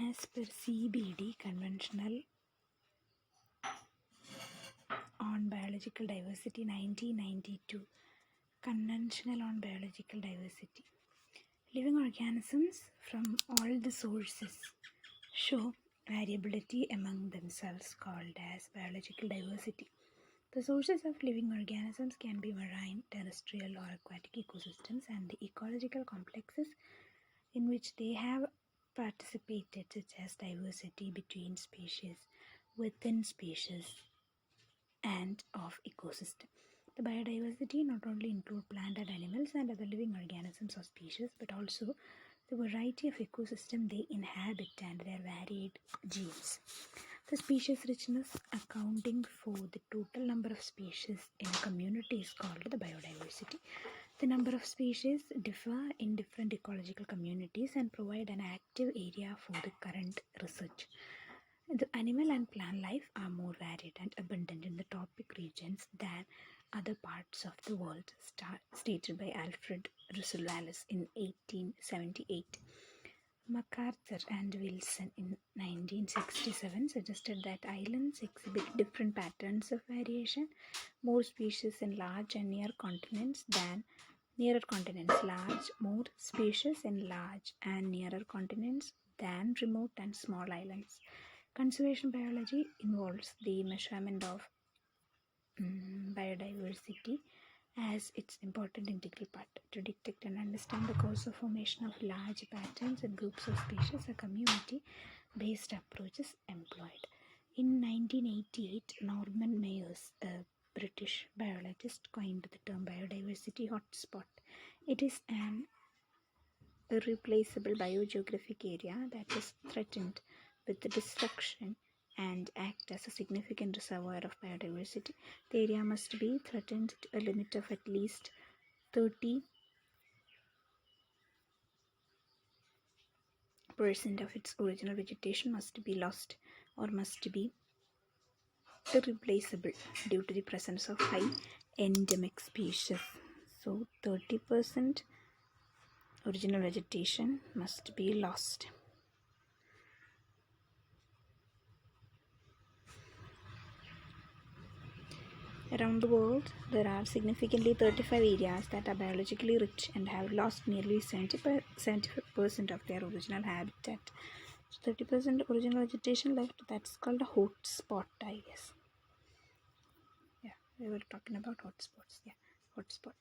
As per CBD, Conventional on Biological Diversity 1992, Conventional on Biological Diversity. Living organisms from all the sources show variability among themselves, called as biological diversity. The sources of living organisms can be marine, terrestrial, or aquatic ecosystems, and the ecological complexes in which they have participated, such as diversity between species, within species, and of ecosystem. The biodiversity not only include plant and animals and other living organisms or species, but also the variety of ecosystem they inhabit and their varied genes. The species richness accounting for the total number of species in a community is called the biodiversity. The number of species differ in different ecological communities and provide an active area for the current research. The animal and plant life are more varied and abundant in the tropic regions than other parts of the world, stated by Alfred Russel Wallace in 1878. MacArthur and Wilson in 1967 suggested that islands exhibit different patterns of variation, more species in large and near continents than nearer continents, more species in large and nearer continents than remote and small islands. Conservation biology involves the measurement of biodiversity as its important integral part. To detect and understand the cause of formation of large patterns and groups of species, a community-based approach is employed. In 1988, Norman Mayers, a British biologist, coined the term biodiversity hotspot. It is an irreplaceable biogeographic area that is threatened with the destruction and act as a significant reservoir of biodiversity. The area must be threatened to a limit of at least 30% of its original vegetation must be lost or must be irreplaceable due to the presence of high endemic species. So 30% original vegetation must be lost. Around the world, there are significantly 35 areas that are biologically rich and have lost nearly 75% of their original habitat. So 30% original vegetation left, that's called a hotspot, I guess. Yeah, we were talking about hotspots. Yeah, hotspot.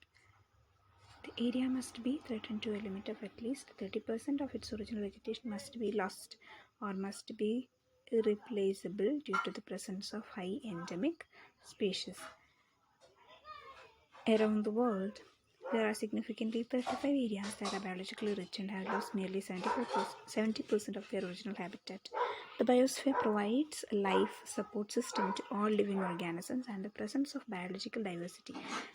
The area must be threatened to a limit of at least 30% of its original vegetation must be lost or must be irreplaceable due to the presence of high endemic species. Around the world, there are significantly 35 areas that are biologically rich and have lost nearly 70% of their original habitat. The biosphere provides a life support system to all living organisms, and the presence of biological diversity,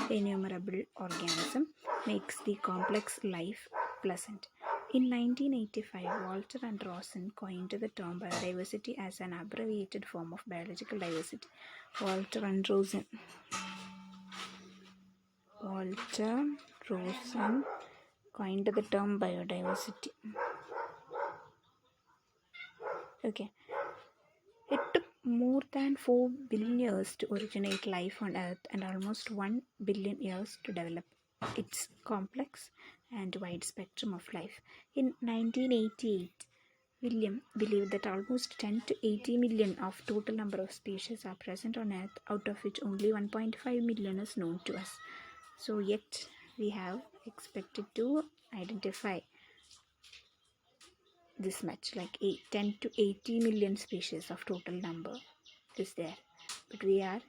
innumerable organisms, makes the complex life pleasant. In 1985, Walter and Rosen coined the term biodiversity as an abbreviated form of biological diversity. Walter Rosen coined the term biodiversity. Okay. It took more than 4 billion years to originate life on Earth and almost 1 billion years to develop its complex and wide spectrum of life. In 1988, William believed that almost 10 to 80 million of total number of species are present on Earth, out of which only 1.5 million is known to us. So yet we have expected to identify this much, like 10 to 80 million species of total number is there, but we are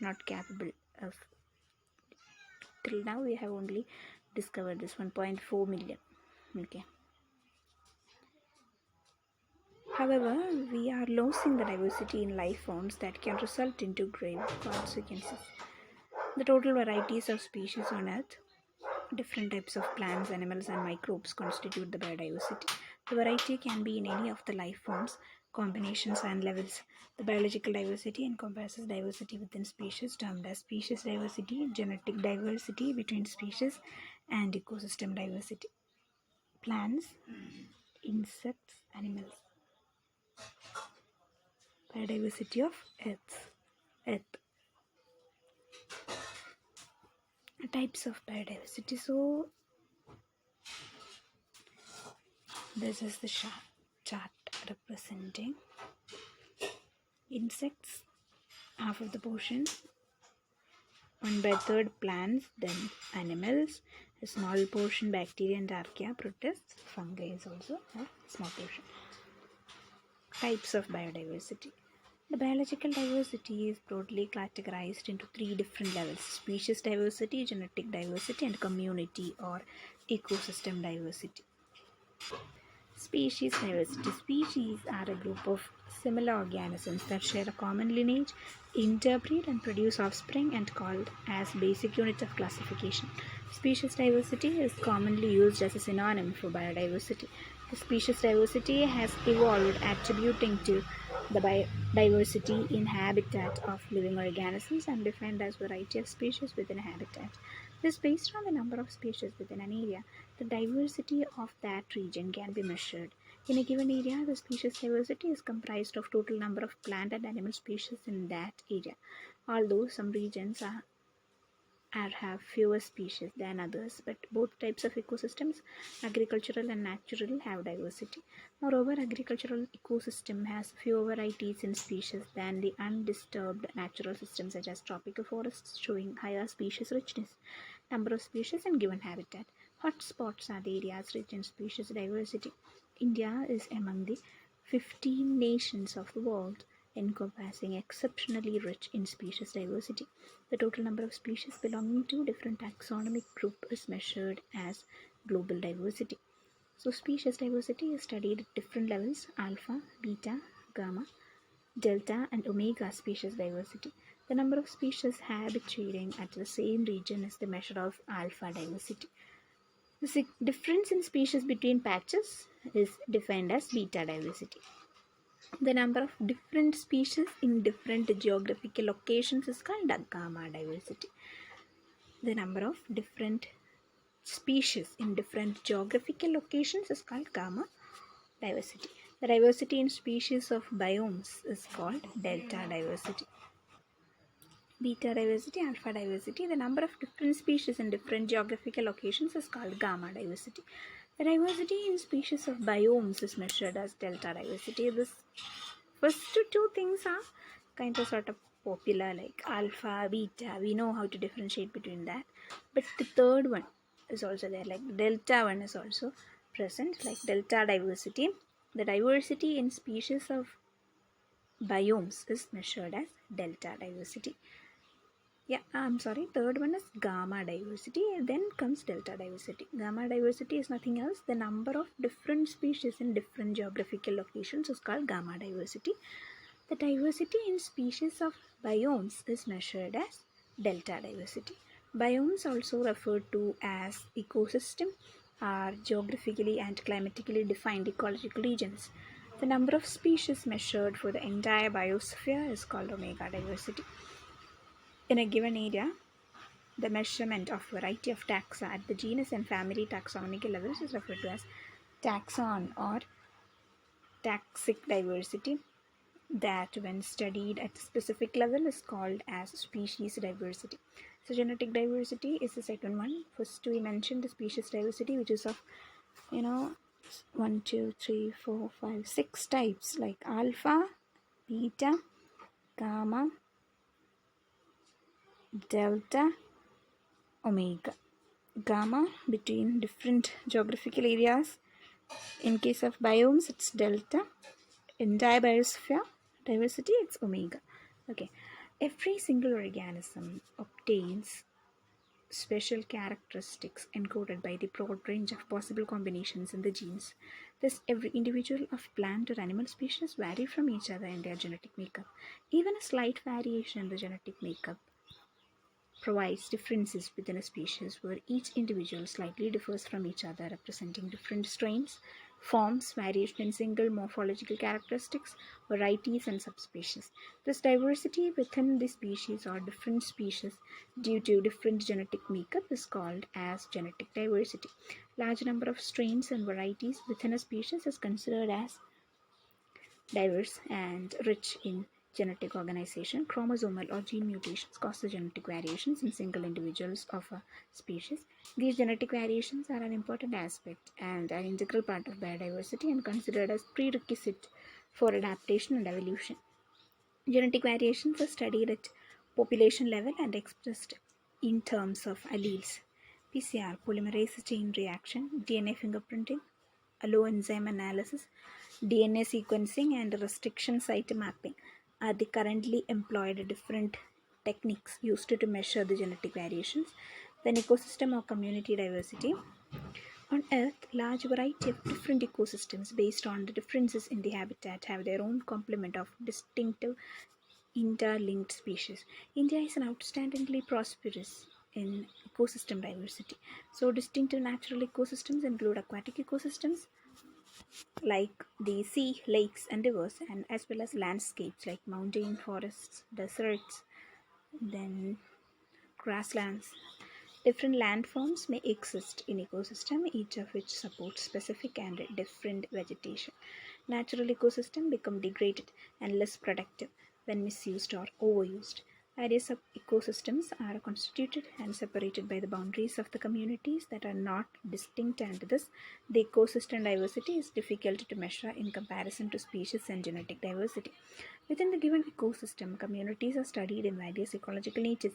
not capable of. Till now we have only discovered this 1.4 million. Okay. However, we are losing the diversity in life forms that can result into grave consequences. The total varieties of species on Earth, different types of plants, animals, and microbes constitute the biodiversity. The variety can be in any of the life forms, combinations, and levels. The biological diversity encompasses diversity within species, termed as species diversity, genetic diversity between species, and ecosystem diversity. plants, insects, animals. Biodiversity of Earth. Types of biodiversity. So this is the chart representing insects, half of the portion, 1/3 plants, then animals, a small portion bacteria and archaea, protists, fungi is also a small portion. Types of biodiversity. The biological diversity is broadly categorized into 3 different levels: species diversity, genetic diversity, and community or ecosystem diversity. Species diversity. Species are a group of similar organisms that share a common lineage, interbreed, and produce offspring, and called as basic unit of classification. Species diversity is commonly used as a synonym for biodiversity. The species diversity has evolved attributing to the biodiversity in habitat of living organisms and defined as variety of species within a habitat. This is based on the number of species within an area. The diversity of that region can be measured. In a given area, the species diversity is comprised of total number of plant and animal species in that area. Although some regions have fewer species than others, but both types of ecosystems, agricultural and natural, have diversity. Moreover, agricultural ecosystem has fewer varieties in species than the undisturbed natural systems such as tropical forests, showing higher species richness. Number of species in given habitat. Hotspots are the areas rich in species diversity. India is among the 15 nations of the world encompassing exceptionally rich in species diversity. The total number of species belonging to different taxonomic group is measured as global diversity. So species diversity is studied at different levels: alpha, beta, gamma, delta, and omega species diversity. The number of species habitating at the same region is the measure of alpha diversity. The difference in species between patches is defined as beta diversity. The number of different species in different geographical locations is called gamma diversity. The number of different species in different geographical locations is called gamma diversity. The diversity in species of biomes is called delta diversity. Beta diversity, alpha diversity. The number of different species in different geographical locations is called gamma diversity. The diversity in species of biomes is measured as delta diversity. This first two things are kind of sort of popular, like alpha, beta. We know how to differentiate between that. But the third one is also there, like delta one is also present, like delta diversity. The diversity in species of biomes is measured as delta diversity. Third one is gamma diversity, and then comes delta diversity. Gamma diversity is nothing else. The number of different species in different geographical locations is called gamma diversity. The diversity in species of biomes is measured as delta diversity. Biomes, also referred to as ecosystem, are geographically and climatically defined ecological regions. The number of species measured for the entire biosphere is called omega diversity. In a given area, the measurement of variety of taxa at the genus and family taxonomical levels is referred to as taxon or taxic diversity. That, when studied at a specific level, is called as species diversity. So genetic diversity is the second one. First we mentioned the species diversity, which is of 1, 2, 3, 4, 5, 6 types, like alpha, beta, gamma, delta, omega. Gamma between different geographical areas. In case of biomes, it's delta. Entire biosphere diversity, it's omega. Okay, every single organism obtains special characteristics encoded by the broad range of possible combinations in the genes. Thus, every individual of plant or animal species vary from each other in their genetic makeup. Even a slight variation in the genetic makeup provides differences within a species where each individual slightly differs from each other, representing different strains. forms, variation in single morphological characteristics, varieties, and subspecies. This diversity within the species or different species due to different genetic makeup is called as genetic diversity. Large number of strains and varieties within a species is considered as diverse and rich in genetic organization. Chromosomal or gene mutations cause the genetic variations in single individuals of a species. These genetic variations are an important aspect and an integral part of biodiversity and considered as prerequisite for adaptation and evolution. Genetic variations are studied at population level and expressed in terms of alleles. PCR, polymerase chain reaction, DNA fingerprinting, alloenzyme analysis, DNA sequencing, and restriction site mapping are the currently employed different techniques used to measure the genetic variations. Then ecosystem or community diversity. On Earth, large variety of different ecosystems based on the differences in the habitat have their own complement of distinctive interlinked species. India is an outstandingly prosperous in ecosystem diversity. So distinctive natural ecosystems include aquatic ecosystems like the sea, lakes, and rivers, and as well as landscapes like mountain forests, deserts, then grasslands. Different landforms may exist in ecosystem, each of which supports specific and different vegetation. Natural ecosystem become degraded and less productive when misused or overused. Areas of ecosystems are constituted and separated by the boundaries of the communities that are not distinct, and thus the ecosystem diversity is difficult to measure in comparison to species and genetic diversity. Within the given ecosystem, communities are studied in various ecological niches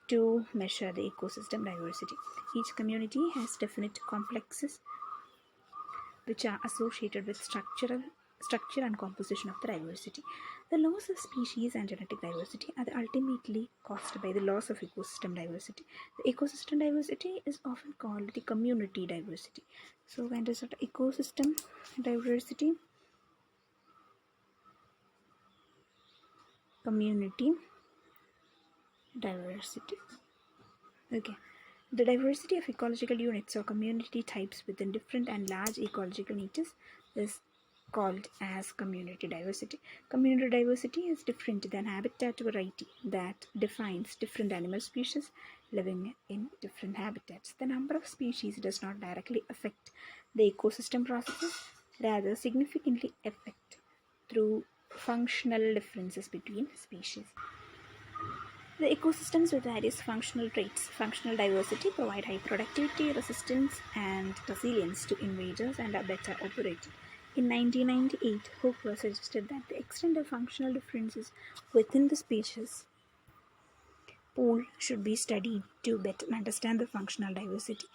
to measure the ecosystem diversity. Each community has definite complexes which are associated with structure and composition of the diversity. The loss of species and genetic diversity are ultimately caused by the loss of ecosystem diversity. The ecosystem diversity is often called the community diversity. So when there's ecosystem diversity, community diversity. Okay. The diversity of ecological units or community types within different and large ecological niches is called as community diversity. Community diversity is different than habitat variety that defines different animal species living in different habitats. The number of species does not directly affect the ecosystem processes, rather significantly affect through functional differences between species. The ecosystems with various functional traits, functional diversity, provide high productivity, resistance, and resilience to invaders and are better operated. In 1998, Hooker suggested that the extent of functional differences within the species pool should be studied to better understand the functional diversity.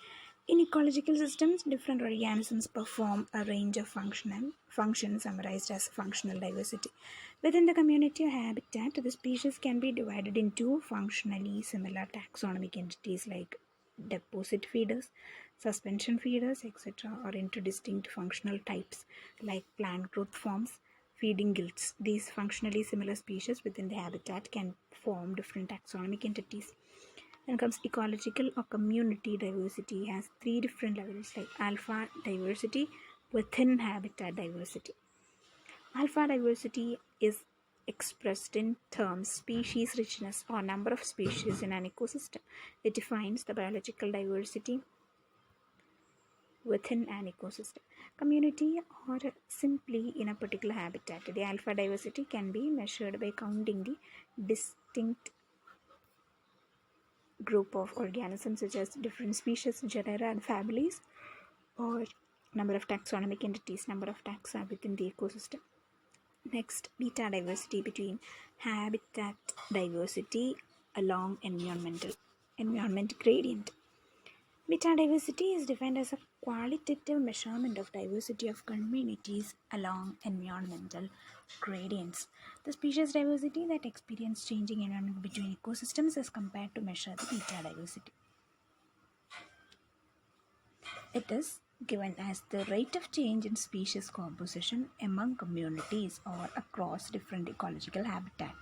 In ecological systems, different organisms perform a range of functions summarized as functional diversity. Within the community or habitat, the species can be divided into functionally similar taxonomic entities like deposit feeders, suspension feeders, etc., or into distinct functional types like plant growth forms, feeding guilds. These functionally similar species within the habitat can form different taxonomic entities. Then comes ecological or community diversity has three different levels like alpha diversity within habitat diversity. Alpha diversity is expressed in terms species richness or number of species in an ecosystem. It defines the biological diversity within an ecosystem, community, or simply in a particular habitat. The alpha diversity can be measured by counting the distinct group of organisms such as different species, genera, and families, or number of taxonomic entities, number of taxa within the ecosystem. Next, beta diversity between habitat diversity along environment gradient. Beta diversity is defined as a qualitative measurement of diversity of communities along environmental gradients. The species diversity that experience changing environment between ecosystems is compared to measure the beta diversity. It is given as the rate of change in species composition among communities or across different ecological habitat.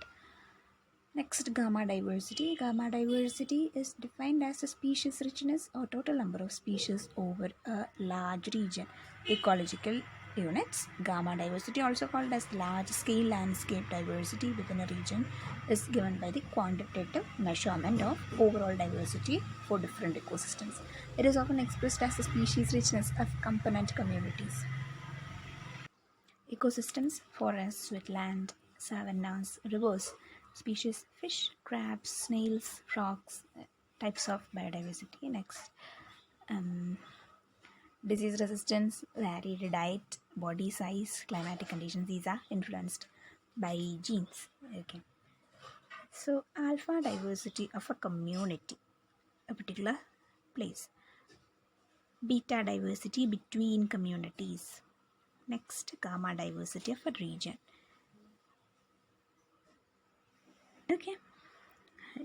Next, gamma diversity. Gamma diversity is defined as a species richness or total number of species over a large region. Ecological units. Gamma diversity, also called as large scale landscape diversity within a region, is given by the quantitative measurement of overall diversity for different ecosystems. It is often expressed as the species richness of component communities. Ecosystems, forests, wetland, savannas, rivers, species, fish, crabs, snails, frogs, types of biodiversity. Next, um, disease resistance, varied diet, body size, climatic conditions. These are influenced by genes. Okay. So, alpha diversity of a community, a particular place. Beta diversity between communities. Next, gamma diversity of a region. Okay.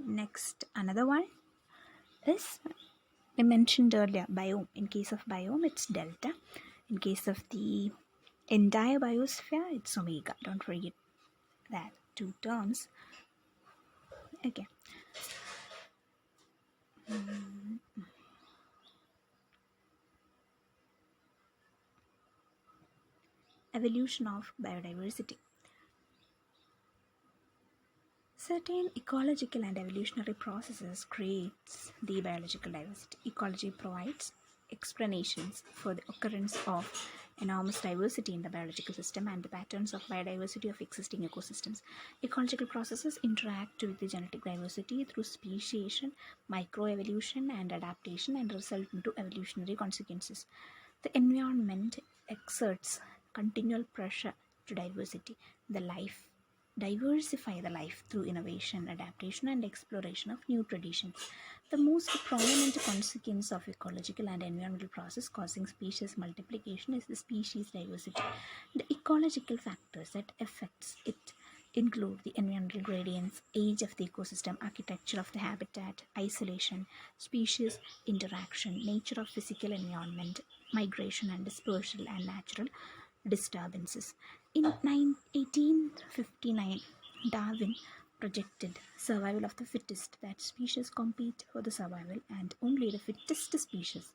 Next, another one is I mentioned earlier biome. In case of biome, it's delta. In case of the entire biosphere, it's omega. Don't forget that two terms. Okay. Evolution of biodiversity. Certain ecological and evolutionary processes creates the biological diversity. Ecology provides explanations for the occurrence of enormous diversity in the biological system and the patterns of biodiversity of existing ecosystems. Ecological processes interact with the genetic diversity through speciation, microevolution, and adaptation and result into evolutionary consequences. The environment exerts continual pressure to the life diversify the life through innovation, adaptation, and exploration of new traditions. The most prominent consequence of ecological and environmental process causing species multiplication is the species diversity. The ecological factors that affects it include the environmental gradients, age of the ecosystem, architecture of the habitat, isolation, species interaction, nature of physical environment, migration and dispersal, and natural disturbances. In 1859, Darwin projected survival of the fittest, that species compete for the survival and only the fittest species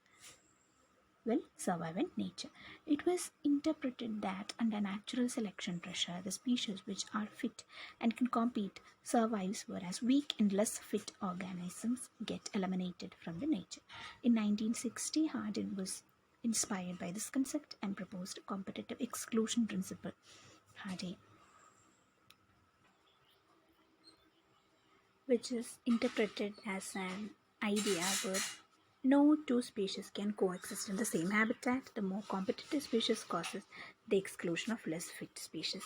will survive in nature. It was interpreted that under natural selection pressure, the species which are fit and can compete survives, whereas weak and less fit organisms get eliminated from the nature. In 1960, Hardin was inspired by this concept and proposed competitive exclusion principle. Hardin, which is interpreted as an idea where no two species can coexist in the same habitat. The more competitive species causes the exclusion of less fit species.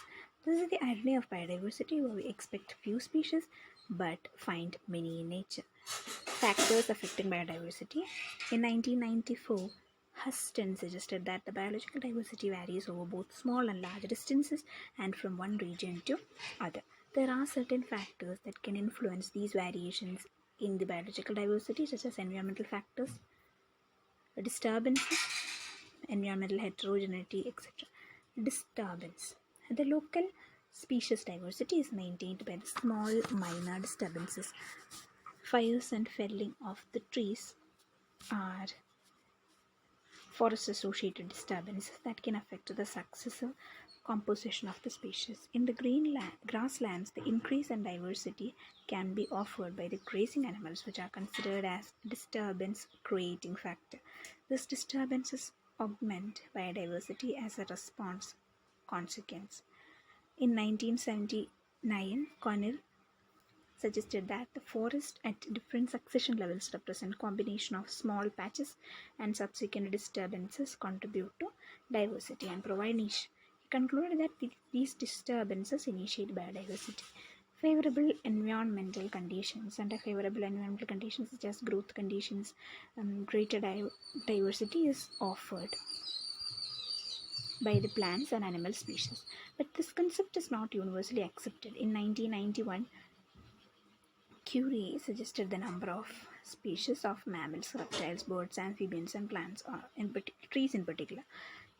This is the irony of biodiversity, where we expect few species but find many in nature. Factors affecting biodiversity. In 1994, Huston suggested that the biological diversity varies over both small and large distances and from one region to other. There are certain factors that can influence these variations in the biological diversity, such as environmental factors, disturbances, environmental heterogeneity, etc. Disturbance. The local species diversity is maintained by the small minor disturbances. Fires and felling of the trees are forest associated disturbances that can affect the successive composition of the species. In the grasslands, the increase in diversity can be offered by the grazing animals, which are considered as disturbance creating factor. These disturbances augment biodiversity as a response consequence. In 1979, Connell suggested that the forest at different succession levels represent combination of small patches and subsequent disturbances contribute to diversity and provide niche. He concluded that these disturbances initiate biodiversity. Favorable environmental conditions. Under favorable environmental conditions such as growth conditions, greater diversity is offered by the plants and animal species. But this concept is not universally accepted. In 1991, Curie suggested the number of species of mammals, reptiles, birds, amphibians, and plants, trees in particular,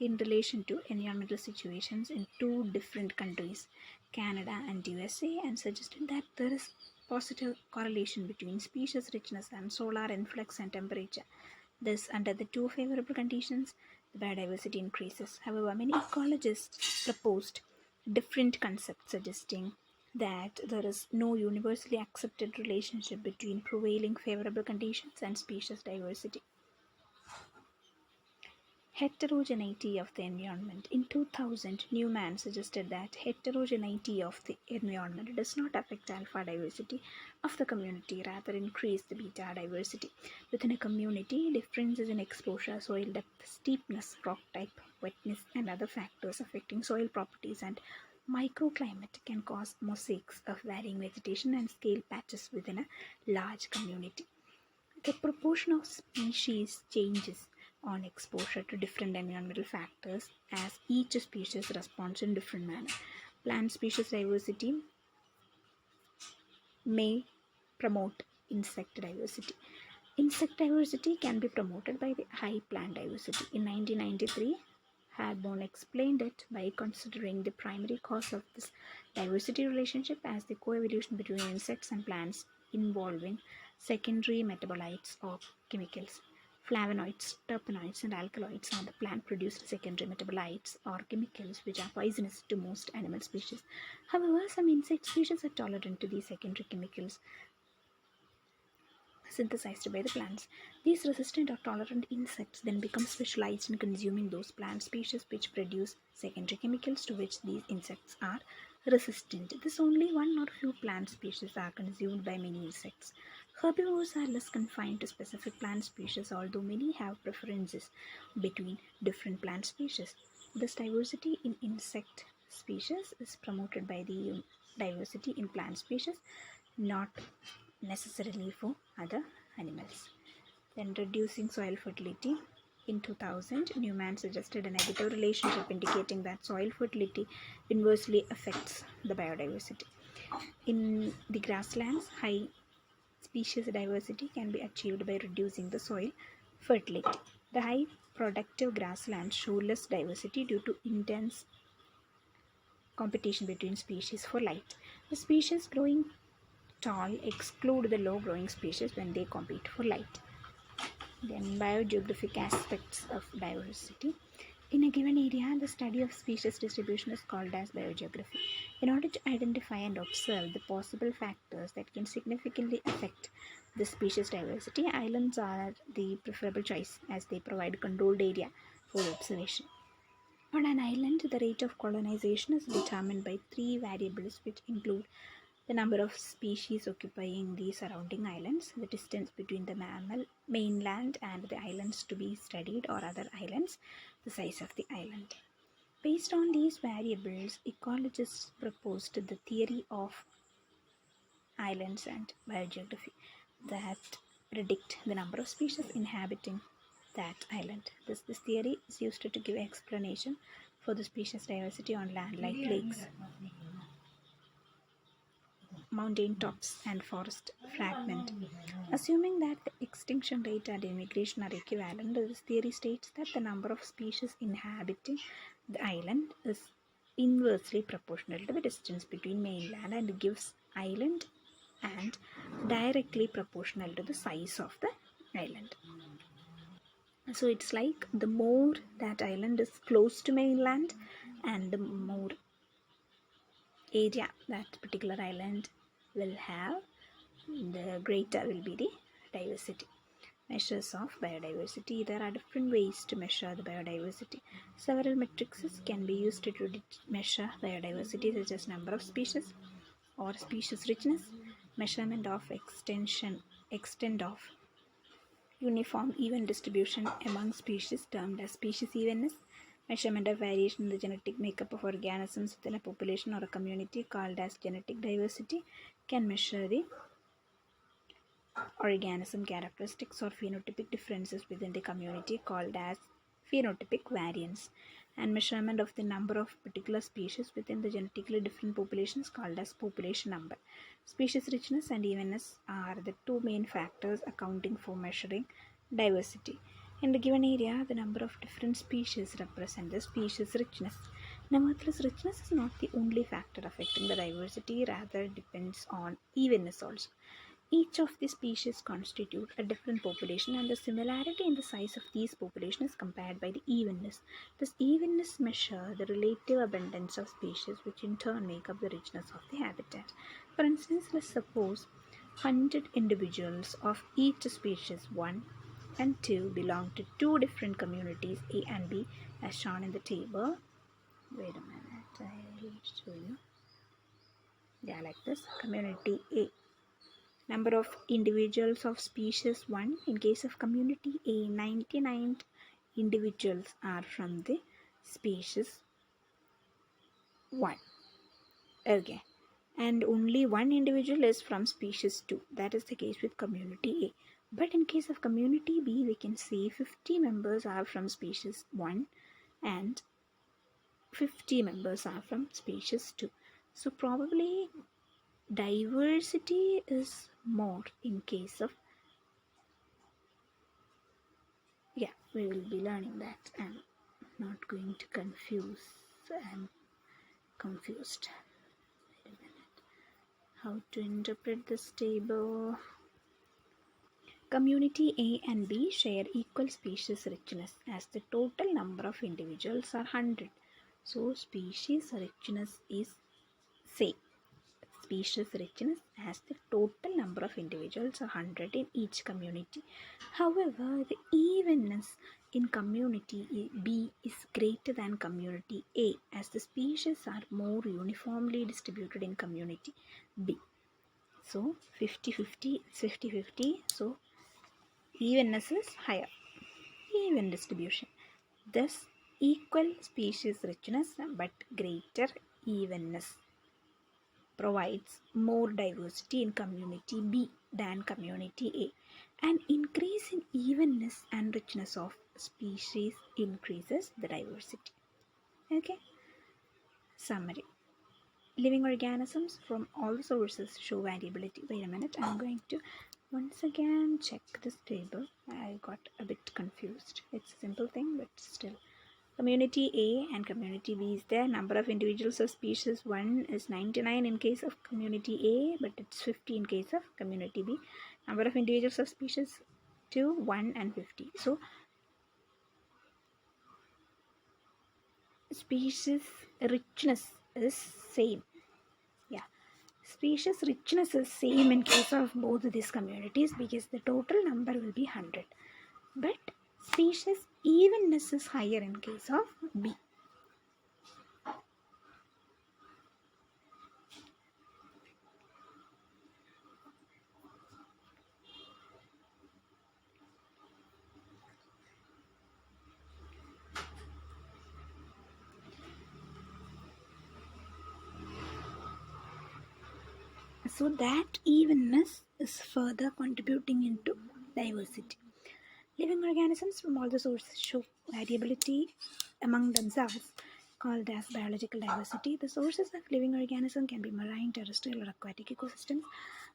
in relation to environmental situations in two different countries, Canada and USA, and suggested that there is positive correlation between species richness and solar influx and temperature. Thus, under the two favorable conditions, the biodiversity increases. However, many ecologists proposed different concepts suggesting that there is no universally accepted relationship between prevailing favorable conditions and species diversity. Heterogeneity of the environment. In 2000, Newman suggested that heterogeneity of the environment does not affect alpha diversity of the community, rather increase the beta diversity. Within a community, differences in exposure, soil depth, steepness, rock type, wetness, and other factors affecting soil properties and microclimate can cause mosaics of varying vegetation and scale patches within a large community. The proportion of species changes on exposure to different environmental factors as each species responds in different manner. Plant species diversity may promote insect diversity. Insect diversity can be promoted by the high plant diversity. In 1993, Harborne explained it by considering the primary cause of this diversity relationship as the coevolution between insects and plants involving secondary metabolites or chemicals. Flavonoids, terpenoids, and alkaloids are the plant-produced secondary metabolites or chemicals which are poisonous to most animal species. However, some insect species are tolerant to these secondary chemicals synthesized by the plants. These resistant or tolerant insects then become specialized in consuming those plant species which produce secondary chemicals to which these insects are resistant. Thus, only one or few plant species are consumed by many insects. Herbivores are less confined to specific plant species, although many have preferences between different plant species. This diversity in insect species is promoted by the diversity in plant species, not necessarily for other animals. Then reducing soil fertility. In 2000, Newman suggested a negative relationship indicating that soil fertility inversely affects the biodiversity. In the grasslands, high species diversity can be achieved by reducing the soil fertility. The high productive grasslands show less diversity due to intense competition between species for light. The species growing tall exclude the low growing species when they compete for light. Then biogeographic aspects of diversity. In a given area, the study of species distribution is called as biogeography. In order to identify and observe the possible factors that can significantly affect the species diversity, islands are the preferable choice as they provide controlled area for observation. On an island, the rate of colonization is determined by three variables which include the number of species occupying the surrounding islands, the distance between the mainland and the islands to be studied or other islands, the size of the island. Based on these variables, ecologists proposed the theory of islands and biogeography that predict the number of species inhabiting that island. This theory is used to give explanation for the species diversity on land like lakes, mountain tops, and forest fragment. Assuming that the extinction rate and immigration are equivalent, this theory states that the number of species inhabiting the island is inversely proportional to the distance between mainland and gives island and directly proportional to the size of the island. So it's like the more that island is close to mainland and the more area that particular island will have, the greater will be the diversity. Measures of biodiversity. There are different ways to measure the biodiversity. Several metrics can be used to measure biodiversity, such as number of species or species richness, measurement of extent of uniform even distribution among species termed as species evenness, measurement of variation in the genetic makeup of organisms within a population or a community called as genetic diversity, can measure the organism characteristics or phenotypic differences within the community called as phenotypic variance, and measurement of the number of particular species within the genetically different populations called as population number. Species richness and evenness are the two main factors accounting for measuring diversity. In the given area, the number of different species represent the species richness. Nevertheless, richness is not the only factor affecting the diversity, rather it depends on evenness also. Each of the species constitute a different population, and the similarity in the size of these populations is compared by the evenness. This evenness measure the relative abundance of species, which in turn make up the richness of the habitat. For instance, let's suppose 100 individuals of each species 1 and 2 belong to two different communities A and B as shown in the table. Wait a minute, I'll show you. Yeah, like this. Community A. Number of individuals of species 1. In case of community A, 99 individuals are from the species 1. Okay. And only one individual is from species 2. That is the case with community A. But in case of community B, we can see 50 members are from species 1 and 50 members are from species 2. So probably diversity is more in case of, yeah, we will be learning that. I'm not going to confuse. I'm confused. Wait a minute. How to interpret this table? Community A and B share equal species richness as the total number of individuals are 100. So species richness is same. Species richness as the total number of individuals are 100 in each community. However, the evenness in community B is greater than community A as the species are more uniformly distributed in community B. So 50-50, it's 50-50. So evenness is higher. Even distribution. Thus, equal species richness but greater evenness provides more diversity in community B than community A. An increase in evenness and richness of species increases the diversity. Okay. Summary. Living organisms from all sources show variability. Wait a minute, I'm going to once again check this table. I got a bit confused. It's a simple thing, but still. Community A and community B is there. Number of individuals of species 1 is 99 in case of community A, but it's 50 in case of community B. Number of individuals of species 2, 1 and 50. So, species richness is same. Yeah. Species richness is same in case of both these communities because the total number will be 100. But species evenness is higher in case of B. So that evenness is further contributing into diversity. Living organisms from all the sources show variability among themselves, called as biological diversity. The sources of living organisms can be marine, terrestrial, or aquatic ecosystems,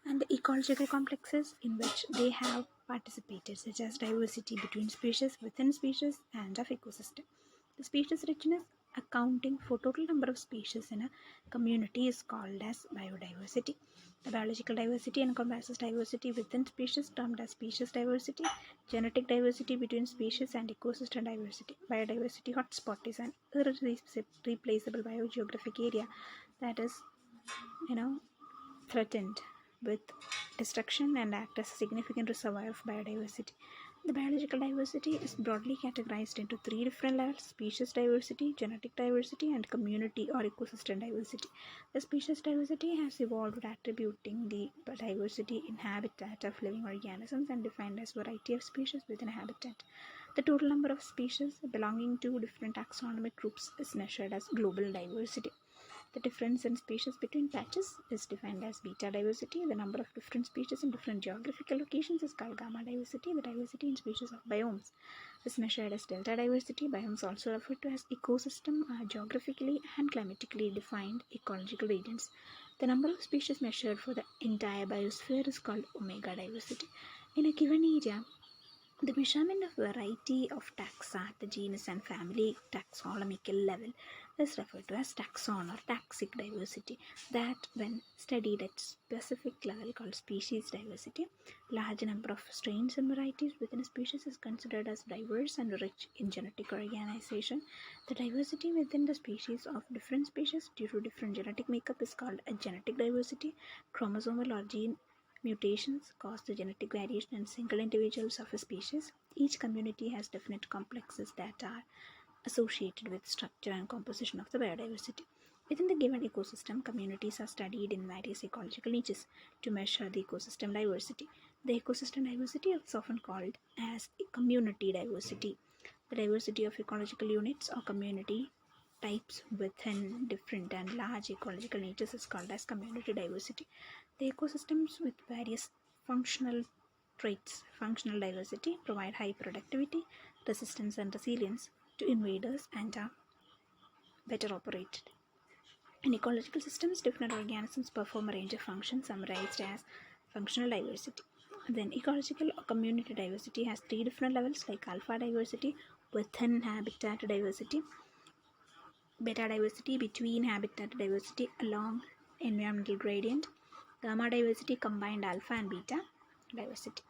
and the ecological complexes in which they have participated, such as diversity between species, within species, and of ecosystem. The species richness accounting for total number of species in a community is called as biodiversity. The biological diversity encompasses diversity within species termed as species diversity, genetic diversity between species, and ecosystem diversity. Biodiversity hotspot is an irreplaceable biogeographic area that is, threatened with destruction and act as a significant reservoir of biodiversity. The biological diversity is broadly categorized into three different levels: species diversity, genetic diversity, and community or ecosystem diversity. The species diversity has evolved attributing the diversity in habitat of living organisms and defined as variety of species within a habitat. The total number of species belonging to different taxonomic groups is measured as global diversity. The difference in species between patches is defined as beta diversity. The number of different species in different geographical locations is called gamma diversity. The diversity in species of biomes is measured as delta diversity. Biomes, also referred to as ecosystem, are geographically and climatically defined ecological regions. The number of species measured for the entire biosphere is called omega diversity. In a given area, The measurement of variety of taxa at the genus and family taxonomical level is referred to as taxon or taxic diversity. That, when studied at specific level called species diversity, large number of strains and varieties within a species is considered as diverse and rich in genetic organization. The diversity within the species of different species due to different genetic makeup is called a genetic diversity. Chromosomal or gene mutations cause the genetic variation in single individuals of a species. Each community has definite complexes that are associated with structure and composition of the biodiversity. Within the given ecosystem, communities are studied in various ecological niches to measure the ecosystem diversity. The ecosystem diversity is often called as community diversity. The diversity of ecological units or community types within different and large ecological niches is called as community diversity. The ecosystems with various functional traits, functional diversity, provide high productivity, resistance, and resilience to invaders and are better operated. In ecological systems, different organisms perform a range of functions summarized as functional diversity. Then, ecological or community diversity has three different levels like alpha diversity within habitat diversity, beta diversity between habitat diversity along environmental gradient, gamma diversity combined alpha and beta diversity.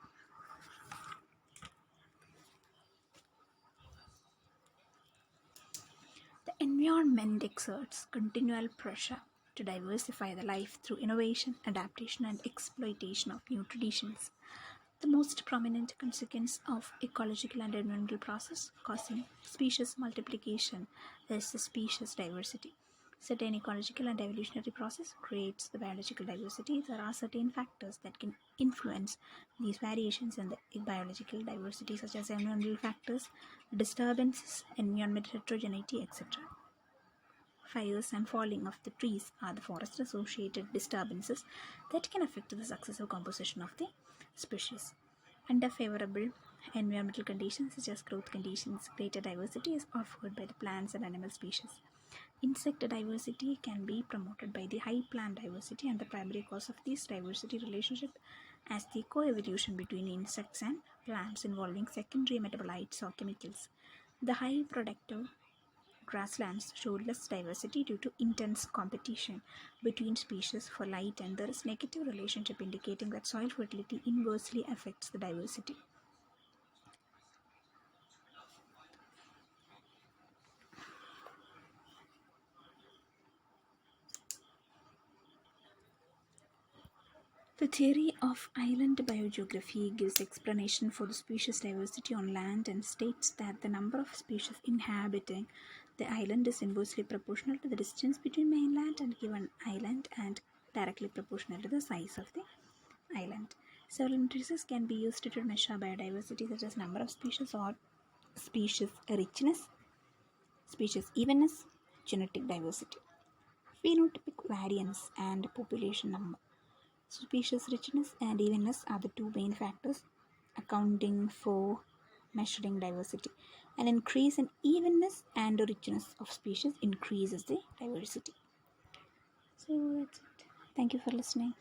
The environment exerts continual pressure to diversify the life through innovation, adaptation, and exploitation of new traditions. The most prominent consequence of ecological and environmental process causing species multiplication is the species diversity. Certain ecological and evolutionary process creates the biological diversity. There are certain factors that can influence these variations in the biological diversity, such as environmental factors, disturbances, environmental heterogeneity, etc. Fires and falling of the trees are the forest associated disturbances that can affect the successive composition of the species. Under favorable environmental conditions such as growth conditions, greater diversity is offered by the plants and animal species. Insect diversity can be promoted by the high plant diversity, and the primary cause of this diversity relationship as the co-evolution between insects and plants involving secondary metabolites or chemicals. The high productive grasslands showed less diversity due to intense competition between species for light, and there is negative relationship indicating that soil fertility inversely affects the diversity. The theory of island biogeography gives explanation for the species diversity on land and states that the number of species inhabiting the island is inversely proportional to the distance between mainland and given island and directly proportional to the size of the island. Several matrices can be used to measure biodiversity such as number of species or species richness, species evenness, genetic diversity, phenotypic variance, and population number. Species richness and evenness are the two main factors accounting for measuring diversity. An increase in evenness and richness of species increases the diversity. So that's it. Thank you for listening.